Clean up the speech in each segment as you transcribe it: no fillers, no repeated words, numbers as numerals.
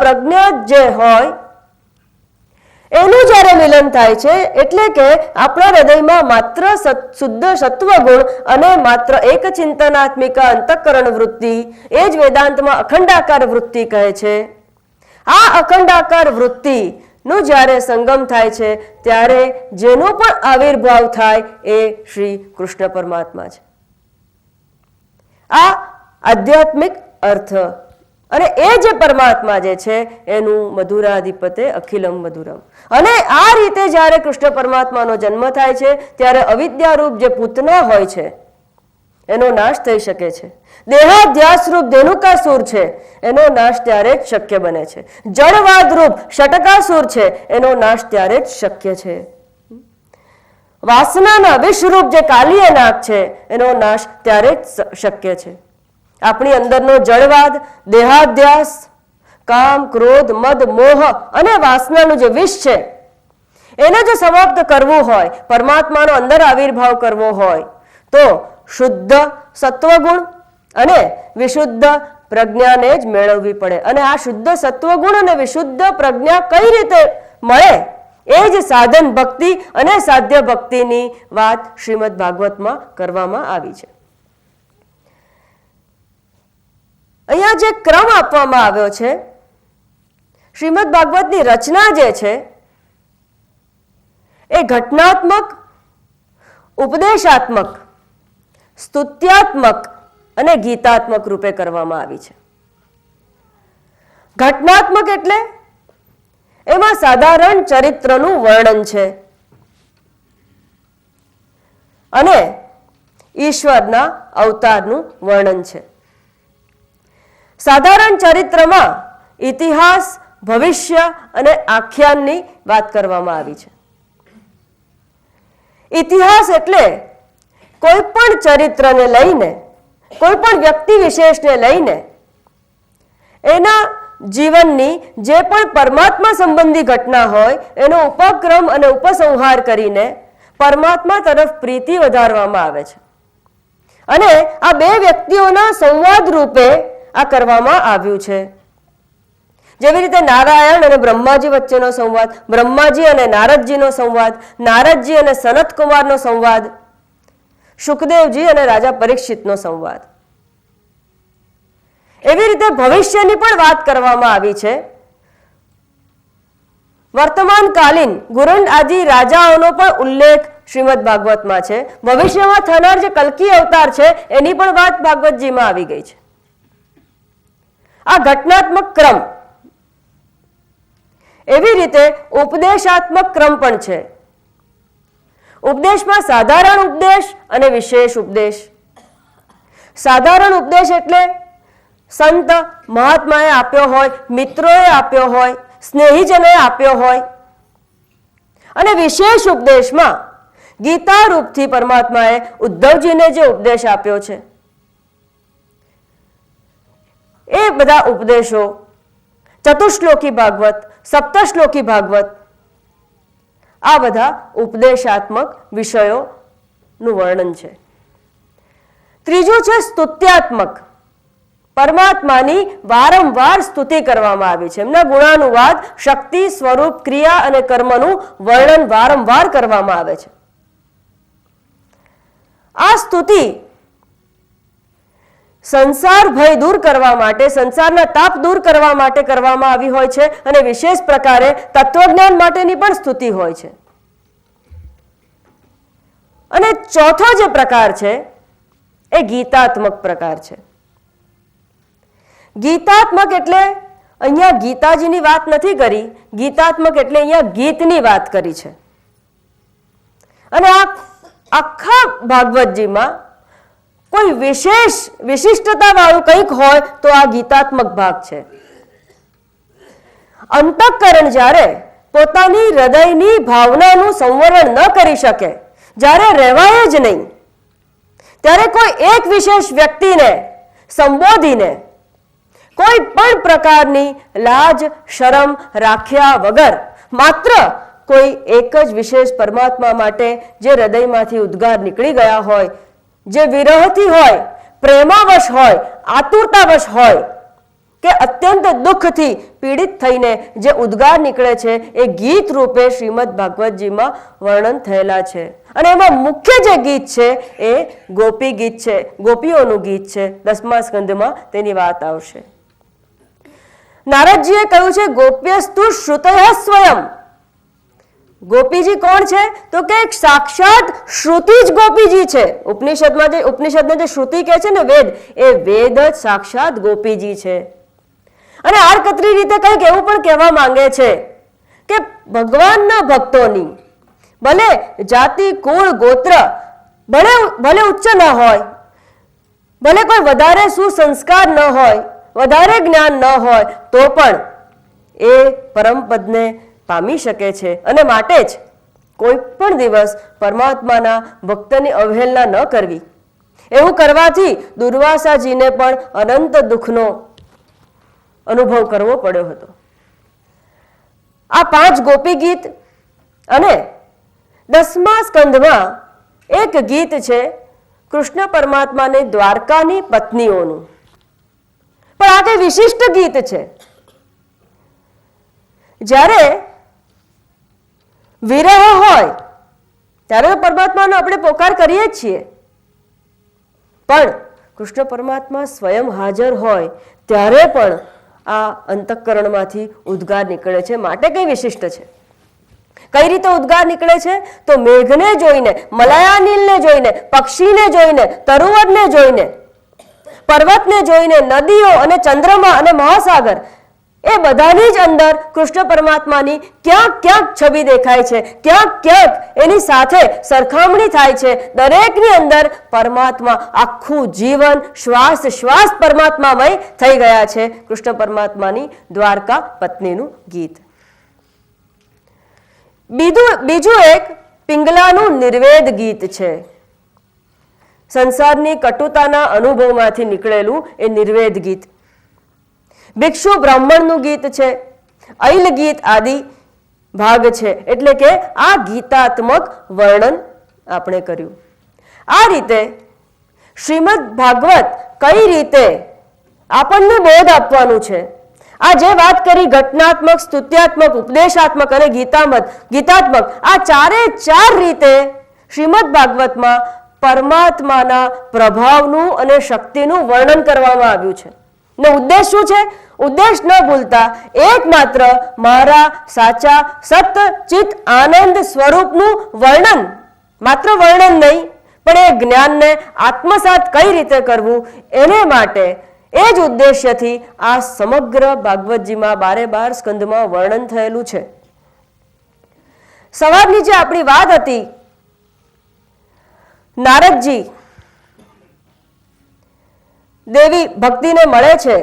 પ્રજ્ઞા જે હોય એનું જ્યારે મિલન થાય છે, એટલે કે આપણા હૃદયમાં માત્ર શુદ્ધ સત્વગુણ અને માત્ર એક ચિંતનાત્મિક અંતઃકરણ વૃત્તિ, એ જ વેદાંતમાં અખંડાકાર વૃત્તિ કહે છે. આ અખંડાકાર વૃત્તિનું જ્યારે સંગમ થાય છે ત્યારે જેનો પણ આવિર્ભાવ થાય એ શ્રી કૃષ્ણ પરમાત્મા છે. આ આધ્યાત્મિક અર્થ, અને એ જે પરમાત્મા જે છે એનું મધુરાધિપતે અખિલમ મધુરમ. અને આ રીતે જ્યારે કૃષ્ણ પરમાત્માનો જન્મ થાય છે ત્યારે અવિદ્યારૂપ જે પૂતના હોય છે એનો નાશ થઈ શકે છે. દેહાધ્યાસરૂપ ધેનુકાસુર છે એનો નાશ ત્યારે જ શક્ય બને છે. જળવાદરૂપ ષટકાસુર છે એનો નાશ ત્યારે જ શક્ય છે. વાસનાના વિષરૂપ જે કાલીય નાગ છે એનો નાશ ત્યારે જ શક્ય છે. આપણી અંદરનો જળવાદ, દેહાધ્યાસ, કામ, ક્રોધ, મદ, મોહ અને વાસનાનું જે વિષ છે એને જો સમાપ્ત કરવું હોય, પરમાત્માનો અંદર આવિર્ભાવ કરવો હોય તો શુદ્ધ સત્વગુણ અને વિશુદ્ધ પ્રજ્ઞાને જ મેળવવી પડે. અને આ શુદ્ધ સત્વગુણ અને વિશુદ્ધ પ્રજ્ઞા કઈ રીતે મળે એ જ સાધન ભક્તિ અને સાધ્ય ભક્તિની વાત શ્રીમદ ભાગવતમાં કરવામાં આવી છે. અહીંયા જે ક્રમ આપવામાં આવ્યો છે, શ્રીમદ ભાગવતની રચના જે છે એ ઘટનાત્મક, ઉપદેશાત્મક, સ્તુત્યાત્મક અને ગીતાત્મક રૂપે કરવામાં આવી છે. ઘટનાત્મક એટલે એમાં સાધારણ ચરિત્રનું વર્ણન છે અને ઈશ્વરના અવતારનું વર્ણન છે. સાધારણ ચરિત્રમાં ઇતિહાસ, ભવિષ્ય અને આખ્યાનની વાત કરવામાં આવી છે. ઇતિહાસ એટલે કોઈ પણ ચરિત્રને લઈને, કોઈ પણ વ્યક્તિ વિશેષને લઈને એના જીવનની જે પણ પરમાત્મા સંબંધી ઘટના હોય એનો ઉપક્રમ અને ઉપસંહાર કરીને પરમાત્મા તરફ પ્રીતિ વધારવામાં આવે છે. અને આ બે વ્યક્તિઓના સંવાદ રૂપે આ કરવામાં આવ્યું છે. જેવી રીતે નારાયણ અને બ્રહ્માજી વચ્ચેનો સંવાદ, બ્રહ્માજી અને નારદજીનો સંવાદ, નારદજી અને સનત કુમારનો સંવાદ, સુખદેવજી અને રાજા પરીક્ષિતનો સંવાદ. એવી રીતે ભવિષ્યની પણ વાત કરવામાં આવી છે. વર્તમાનકાલીન ગુરંડ આદિ રાજાઓનો પણ ઉલ્લેખ શ્રીમદ ભાગવતમાં છે. ભવિષ્યમાં થનાર જે કલ્કી અવતાર છે એની પણ વાત ભાગવતજીમાં આવી ગઈ છે. આ ઘટનાત્મક ક્રમ. એવી રીતે ઉપદેશાત્મક ક્રમ પણ છે. ઉપદેશમાં સાધારણ ઉપદેશ અને વિશેષ ઉપદેશ. સાધારણ ઉપદેશ એટલે સંત મહાત્માએ આપ્યો હોય, મિત્રોએ આપ્યો હોય, સ્નેહીજનોએ આપ્યો હોય. અને વિશેષ ઉપદેશમાં ગીતા રૂપથી પરમાત્માએ ઉદ્ધવજીને જે ઉપદેશ આપ્યો છે એ બધા ઉપદેશો ચતુશ્લોકી ભાગવત, સપ્તશ્લોકી ભાગવત, આ બધા ઉપદેશાત્મક વિષયોનું વર્ણન છે. ત્રીજું છે સ્તુત્યાત્મક. પરમાત્માની વારંવાર સ્તુતિ કરવામાં આવી છે. એમના ગુણાનુવાદ, શક્તિ, સ્વરૂપ, ક્રિયા અને કર્મનું વર્ણન વારંવાર કરવામાં આવે છે. આ સ્તુતિ સંસાર ભય દૂર કરવા માટે, સંસારના તાપ દૂર કરવા માટે કરવામાં આવી હોય છે અને વિશેષ પ્રકારે તત્વજ્ઞાન માટેની પણ સ્તુતિ હોય છે. અને ચોથો જે પ્રકાર છે એ ગીતાત્મક પ્રકાર છે. ગીતાત્મક એટલે અહીંયા ગીતાજીની વાત નથી કરી, ગીતાત્મક એટલે અહીંયા ગીતની વાત કરી છે. અને આ આખા ભાગવતજીમાં કોઈ વિશેષ વિશિષ્ટતા વાળું કંઈક હોય તો આ ગીતાત્મક ભાગ છે. અંતઃકરણ જ્યારે પોતાની હૃદયની ભાવનાનું સંવરણ ન કરી શકે, જ્યારે રહેવાય જ નહીં, ત્યારે કોઈ એક વિશેષ વ્યક્તિને સંબોધીને કોઈ પણ પ્રકારની લાજ શરમ રાખ્યા વગર માત્ર કોઈ એક જ વિશેષ પરમાત્મા માટે જે હૃદયમાંથી ઉદ્ગાર નીકળી ગયા હોય, જે વિરહથી હોય, પ્રેમાવશ હોય, આતુરતાવશ હોય, કે અત્યંત દુઃખથી પીડિત થઈને જે ઉદ્ગાર નીકળે છે એ ગીત રૂપે શ્રીમદ ભાગવતજીમાં વર્ણન થયેલા છે. અને એમાં મુખ્ય જે ગીત છે એ ગોપી ગીત છે, ગોપીઓનું ગીત છે. 10મા સ્કંદમાં તેની વાત આવશે. નારદજીએ કહ્યું છે ગોપ્યસ્તુ શ્રુતય સ્વયં. ગોપીજી કોણ છે? તો કે સાક્ષાત શ્રુતિ જ ગોપીજી છે. ઉપનિષદને જે શ્રુતિ કહે છે ને વેદ, એ વેદ જ સાક્ષાત ગોપીજી છે. અને આડકતરી રીતે કંઈક એવું પણ કહેવા માંગે છે કે ભગવાનના ભક્તોની ભલે જાતિ કુળ ગોત્ર ભલે ઉચ્ચ ન હોય, ભલે કોઈ વધારે સુસંસ્કાર ન હોય, વધારે જ્ઞાન ન હોય, તો પણ એ પરમપદને પામી શકે છે. અને માટે જ કોઈ પણ દિવસ પરમાત્માના ભક્તની અવહેલના ન કરવી. એવું કરવાથી દુર્વાસાજીને પણ અનંત દુઃખનો અનુભવ કરવો પડ્યો હતો. આ 5 ગોપી ગીત અને 10મા સ્કંદમાં એક ગીત છે કૃષ્ણ પરમાત્માની દ્વારકાની પત્નીઓનું. પણ આ કઈ વિશિષ્ટ ગીત છે. જ્યારે વિરહ હોય ત્યારે પરમાત્માનો આપણે પોકાર કરીએ જ છીએ, પણ કૃષ્ણ પરમાત્મા સ્વયં હાજર હોય ત્યારે પણ આ અંતઃકરણમાંથી ઉદ્ગાર નીકળે છે. માટે કઈ વિશિષ્ટ છે? કઈ રીતે ઉદ્ગાર નીકળે છે? તો મેઘને જોઈને, મલાયાનીલને જોઈને, પક્ષીને જોઈને, તરુવરને જોઈને, પર્વતને જોઈને, નદીઓ અને ચંદ્રમા અને મહાસાગર, એ બધાની જ અંદર કૃષ્ણ પરમાત્માની ક્યાંક ક્યાંક છબી દેખાય છે, ક્યાંક ક્યાંક એની સાથે સરખામણી થાય છે. દરેકની અંદર પરમાત્મા, આખું જીવન શ્વાસ શ્વાસ પરમાત્મામય થઈ ગયા છે. કૃષ્ણ પરમાત્માની દ્વારકા પત્નીનું ગીત. બીજું એક પિંગલાનું નિર્વેદ ગીત છે. સંસારની કટુતાના અનુભવમાંથી નીકળેલું એ નિર્વેદ ગીત. ભિક્ષુ બ્રાહ્મણનું ગીત છે. ઐલ ગીત આદિ ભાગ છે. એટલે કે આ ગીતાત્મક વર્ણન આપણે કર્યું. આ રીતે શ્રીમદ ભાગવત કઈ રીતે આપણને બોધ આપવાનું છે, આ જે વાત કરી ઘટનાત્મક, સ્તુત્યાત્મક, ઉપદેશાત્મક અને ગીતાત્મક, આ 4 રીતે શ્રીમદ ભાગવતમાં પરમાત્માના પ્રભાવનું અને શક્તિનું વર્ણન કરવામાં આવ્યું છે. ને ઉદ્દેશ શું છે? ઉદ્દેશ ન ભૂલતા એકમાત્ર મારા સાચા સત ચિત આનંદ સ્વરૂપનું વર્ણન, માત્ર વર્ણન નહીં પણ એ જ્ઞાનને આત્મસાત કઈ રીતે કરવું એને માટે, એ જ ઉદ્દેશ્યથી આ સમગ્ર ભાગવતજીમાં 12 સ્કંદમાં વર્ણન થયેલું છે. સવારની જે આપણી વાત હતી, નારદજી દેવી ભક્તિને મળે છે,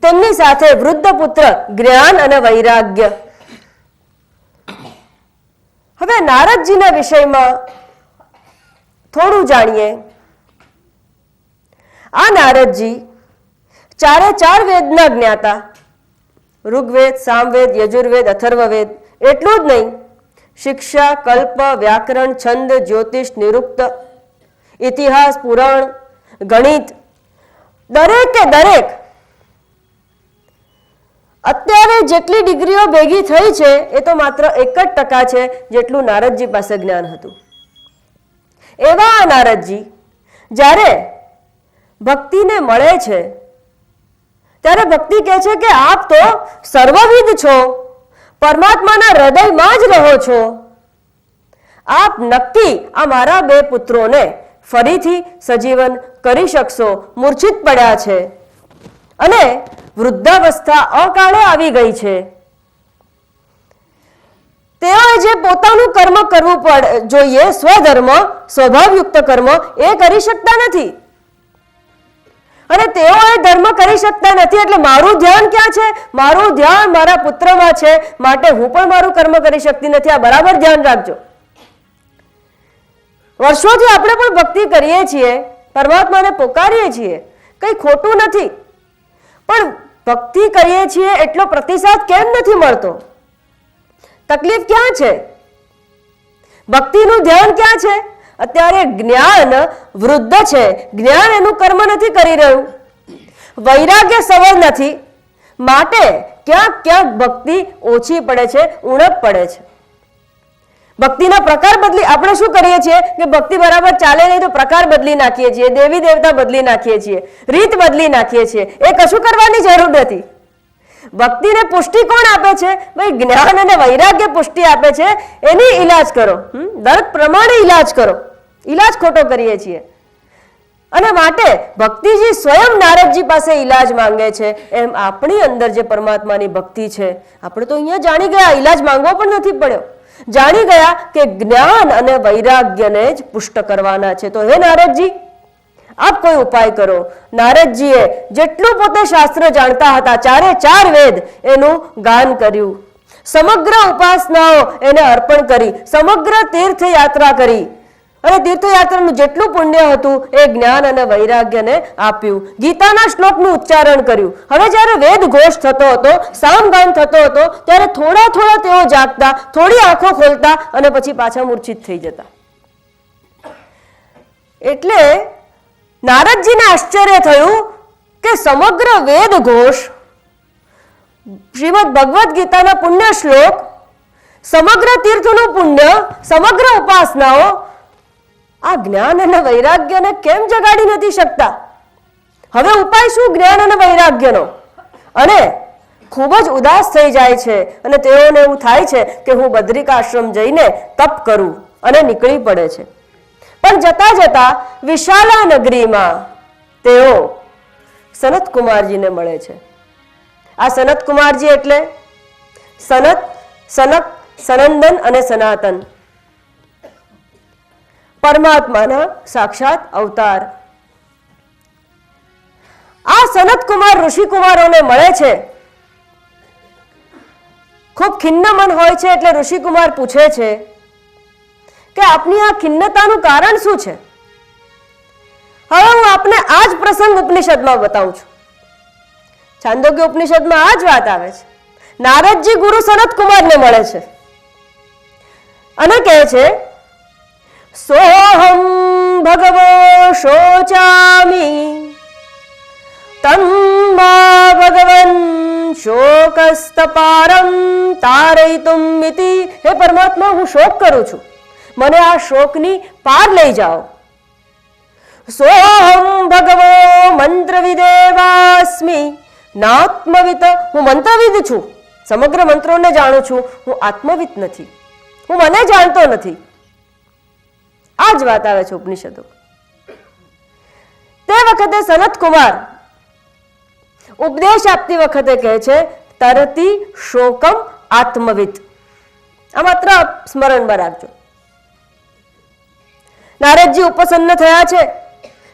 તેમની સાથે વૃદ્ધ પુત્ર જ્ઞાન અને વૈરાગ્ય. હવે નારદજીના વિષયમાં થોડું જાણીએ. આ નારદજી 4 વેદના જ્ઞાતા, ઋગ્વેદ, સામવેદ, યજુર્વેદ, અથર્વવેદ. એટલું જ નહીં, શિક્ષા, કલ્પ, વ્યાકરણ, છંદ, જ્યોતિષ, નિરુક્ત, ઇતિહાસ, પુરાણ, ગણિત, દરેકે દરેક અત્યારે જેટલી ડિગ્રીઓ ભેગી થઈ છે એ તો માત્ર 1% છે જેટલું નારદજી પાસે જ્ઞાન હતું. એવા નારદજી જ્યારે ભક્તિને મળે છે ત્યારે ભક્તિ કહે છે કે આપ તો સર્વવિદ છો, પરમાત્માના હૃદયમાં જ રહો છો. આપ નક્કી આ મારા 2 પુત્રોને ફરીથી સજીવન કરી શકશો. મૂર્છિત પડ્યા છે અને વૃદ્ધાવસ્થા અકાળે આવી ગઈ છે. તેઓએ જે પોતાનું કર્મ કરવું જોઈએ, સ્વધર્મ, સ્વભાવયુક્ત કર્મ, એ કરી શકતા નથી. અને તેઓ એ ધર્મ કરી શકતા નથી એટલે મારું ધ્યાન ક્યાં છે? મારું ધ્યાન મારા પુત્રમાં છે, માટે હું પણ મારું કર્મ કરી શકતી નથી. આ બરાબર ધ્યાન રાખજો. વર્ષોથી આપણે પણ ભક્તિ કરીએ છીએ, પરમાત્માને પોકારીએ છીએ, કંઈ ખોટું નથી. પણ ભક્તિ કરીએ છીએ એટલો પ્રતિસાદ કેમ નથી મળતો? તકલીફ ક્યાં છે? ભક્તિનું ધ્યાન ક્યાં છે? અત્યારે જ્ઞાન વૃદ્ધ છે, જ્ઞાન એનું કર્મ નથી કરી રહ્યું. વૈરાગ્ય સવર નથી, માટે ક્યાંક ક્યાંક ભક્તિ ઓછી પડે છે, ઉણપ પડે છે. ભક્તિના પ્રકાર બદલી આપણે શું કરીએ છીએ કે ભક્તિ બરાબર ચાલે નહીં તો પ્રકાર બદલી નાખીએ છીએ, દેવી દેવતા બદલી નાખીએ છીએ, રીત બદલી નાખીએ છીએ. એ કશું કરવાની જરૂર નથી. ભક્તિને પુષ્ટિ કોણ આપે છે? ભાઈ જ્ઞાન અને વૈરાગ્ય પુષ્ટિ આપે છે. એની ઈલાજ કરો, દર્દ પ્રમાણે ઈલાજ કરો. ઈલાજ ખોટો કરીએ છીએ. અને માટે ભક્તિજી સ્વયં નારદજી પાસે ઈલાજ માંગે છે. એમ આપણી અંદર જે પરમાત્માની ભક્તિ છે, આપણે તો અહીંયા જાણી ગયા, ઈલાજ માંગવો પણ નથી પડ્યો. જાણી ગયા કે જ્ઞાન અને વૈરાગ્યને જ પુષ્ટ કરવાના છે. તો હે નારદજી, આપ કોઈ ઉપાય કરો. નારદજીએ જેટલું પોતે શાસ્ત્ર જાણતા હતા, 4 વેદ એનું ગાન કર્યું, સમગ્ર ઉપાસનાઓ એને અર્પણ કરી, સમગ્ર તીર્થયાત્રા કરી અને તીર્થયાત્રાનું જેટલું પુણ્ય હતું એ જ્ઞાન અને વૈરાગ્યને આપ્યું. ગીતાના શ્લોકનું ઉચ્ચારણ કર્યું. હવે જ્યારે વેદ ઘોષ થતો હતો, સામગાન થતો હતો, ત્યારે થોડા થોડા તેઓ જાગતા, થોડી આંખો ખોલતા અને પછી પાછા મૂર્છિત થઈ જતા. એટલે નારદજીને આશ્ચર્ય થયું કે સમગ્ર વેદ ઘોષ, શ્રીમદ ભગવદ્ ગીતાના પુણ્ય શ્લોક, સમગ્ર તીર્થનું પુણ્ય, સમગ્ર ઉપાસનાઓ આ જ્ઞાન અને વૈરાગ્યને કેમ જગાડી નથી શકતા? હવે ઉપાય શું જ્ઞાન અને વૈરાગ્યનો? અને ખૂબ જ ઉદાસ થઈ જાય છે અને તેઓને એવું થાય છે કે હું બદ્રિકાશ્રમ જઈને તપ કરું, અને નીકળી પડે છે. પણ જતા જતા વિશાલા નગરીમાં તેઓ સનત કુમારજીને મળે છે. આ સનત કુમારજી એટલે સનત, સનક, સનંદન અને સનાતન, પરમાત્માના સાક્ષાત અવતાર. આ સનત કુમાર ઋષિકુમારોને મળે છે. ખૂબ ખિન્ન મન હોય છે એટલે ઋષિકુમાર પૂછે છે કે આપની આ ખિન્નતાનું કારણ શું છે? હવે હું આપને આ જ પ્રસંગ ઉપનિષદમાં બતાવું છું. છાંદોગ્ય ઉપનિષદમાં આ જ વાત આવે છે. નારદજી ગુરુ સનત કુમારને મળે છે અને કહે છે, સોહમ ભગવો શોચામી તન્મા ભગવન શોકસ્તપારમ તારયિતુમ ઇતિ. હે પરમાત્મા, હું શોક કરું છું, મને આ શોકની પાર લઈ જાઓ. સોહમ ભગવો મંત્રવિદેવાસ્મિ નાત્મવિત. હું મંત્રવિદ છું, સમગ્ર મંત્રોને જાણું છું, હું આત્મવિત નથી, હું મને જાણતો નથી. આ જ વાત આવે છે ઉપનિષદો. તે વખતે સનત કુમાર ઉપદેશ આપતી વખતે કહે છે, તરતી શોકમ આત્મવિત. આ માત્ર સ્મરણમાં રાખજો. નારદજી ઉપસન્ન થયા છે.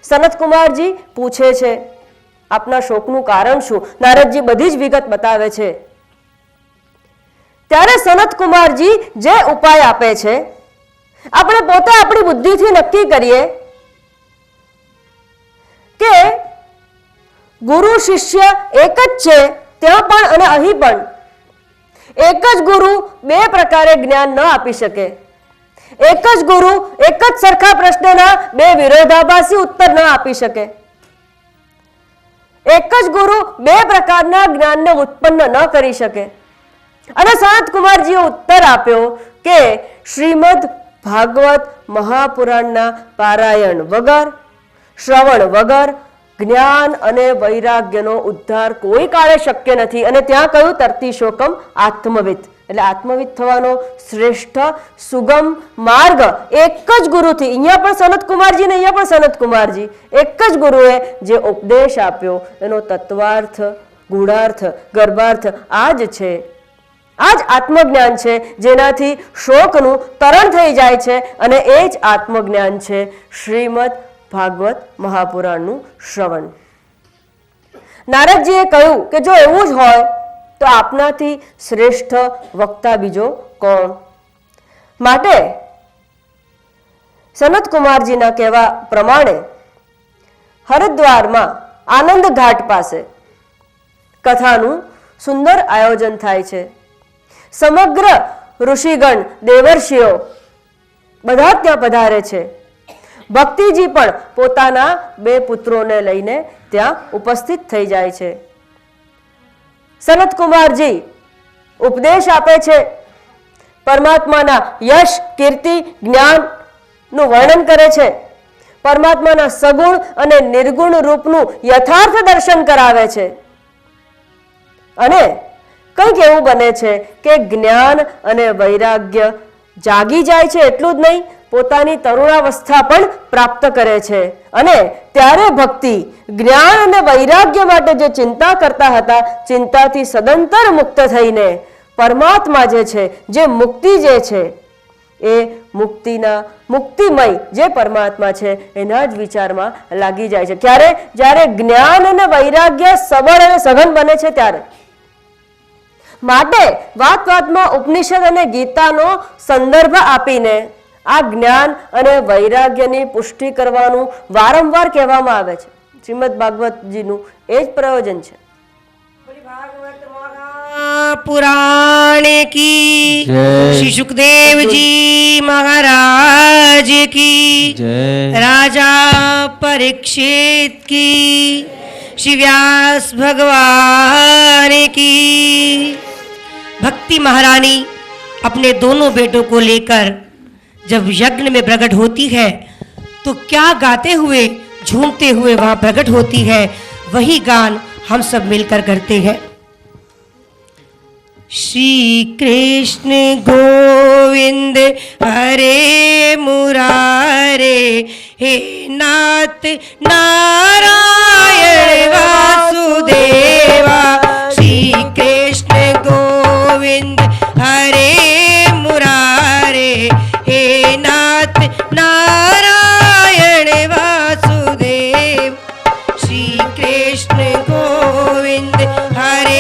સનત કુમારજી પૂછે છે, આપના શોકનું કારણ શું? નારદજી બધી જ વિગત બતાવે છે. ત્યારે સનત કુમારજી જે ઉપાય આપે છે, આપણે પોતે આપણી બુદ્ધિથી નક્કી કરીએ કે ગુરુ શિષ્ય એક જ છે, ત્યાં પણ અને અહીં પણ. એક જ ગુરુ બે પ્રકારે જ્ઞાન ન આપી શકે. એક જ ગુરુ એક જ સરખા પ્રશ્નના બે વિરોધાભાસી ઉત્તર ન આપી શકે. એક જ ગુરુ બે પ્રકારના જ્ઞાનને ઉત્પન્ન ન કરી શકે. અને સનત કુમારજીએ ઉત્તર આપ્યો કે શ્રીમદ ભાગવત મહાપુરાણના પારાયણ વગર, શ્રવણ વગર જ્ઞાન અને વૈરાગ્યનો ઉદ્ધાર કોઈ કાળે શક્ય નથી. અને ત્યાં કહ્યું, તરતી શોકમ આત્મવિત. એટલે આત્મવિત થવાનો શ્રેષ્ઠ સુગમ માર્ગ એક જ ગુરુથી, અહીંયા પણ સનત કુમારજી ને અહીંયા પણ સનત કુમારજી, એક જ ગુરુએ જે ઉપદેશ આપ્યો એનો તત્વાર્થ, ગૂઢાર્થ, ગર્ભાર્થ આ જ છે. આ જ આત્મજ્ઞાન છે જેનાથી શોકનું તરણ થઈ જાય છે. અને એ જ આત્મજ્ઞાન છે શ્રીમદ ભાગવત મહાપુરાણનું શ્રવણ. નારદજીએ કહ્યું કે જો એવું જ હોય તો આપનાથી શ્રેષ્ઠ વક્તા બીજો કોણ? માટે સનત કુમારજીના કહેવા પ્રમાણે હરિદ્વારમાં આનંદ ઘાટ પાસે કથાનું સુંદર આયોજન થાય છે. સમગ્ર ઋષિગણ, દેવર્ષિઓ બધા ત્યાં પધારે છે. ભક્તિજી પણ પોતાના 2 પુત્રોને લઈને ત્યાં ઉપસ્થિત થઈ જાય છે. સનતકુમારજી ઉપદેશ આપે છે, પરમાત્માના યશ, કીર્તિ, જ્ઞાનનું વર્ણન કરે છે, પરમાત્માના સગુણ અને નિર્ગુણ રૂપનું યથાર્થ દર્શન કરાવે છે. અને કંઈક એવું બને છે કે જ્ઞાન અને વૈરાગ્ય જાગી જાય છે. એટલું જ નહીં, પોતાની તરુણાવસ્થા પણ પ્રાપ્ત કરે છે. અને ત્યારે ભક્તિ જ્ઞાન અને વૈરાગ્ય માટે જે ચિંતા કરતા હતા, ચિંતાથી સદંતર મુક્ત થઈને પરમાત્મા જે છે, જે મુક્તિ જે છે, એ મુક્તિમય જે પરમાત્મા છે એના જ વિચારમાં લાગી જાય છે. ક્યારે? જ્યારે જ્ઞાન અને વૈરાગ્ય સબળ અને સઘન બને છે ત્યારે. માટે વાત વાતમાં ઉપનિષદ અને ગીતાનો સંદર્ભ આપીને આ જ્ઞાન અને વૈરાગ્યની પુષ્ટિ કરવાનું વારંવાર કહેવામાં આવે છે. શ્રીમદ ભાગવતજીનું એ જ પ્રયોજન છે. पुराण की श्री सुखदेव जी महाराज की राजा परीक्षित की श्री व्यास भगवान की। भक्ति महारानी अपने दोनों बेटों को लेकर जब यज्ञ में प्रकट होती है तो क्या गाते हुए झूमते हुए वहां प्रकट होती है, वही गान हम सब मिलकर करते हैं। श्री कृष्ण गोविंद हरे मुरारे, हे नाथ नारायण वासुदेवा। श्री कृष्ण गोविंद हरे मुरारे, हे नाथ नारायण वासुदेव। श्री कृष्ण गोविंद हरे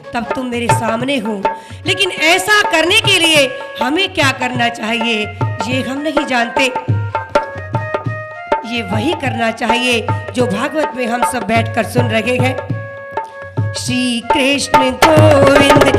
तब तुम मेरे सामने हो, लेकिन ऐसा करने के लिए हमें क्या करना चाहिए ये हम नहीं जानते। मुझे वही करना चाहिए जो भागवत में हम सब बैठकर सुन रहे हैं। श्री कृष्ण गोविंद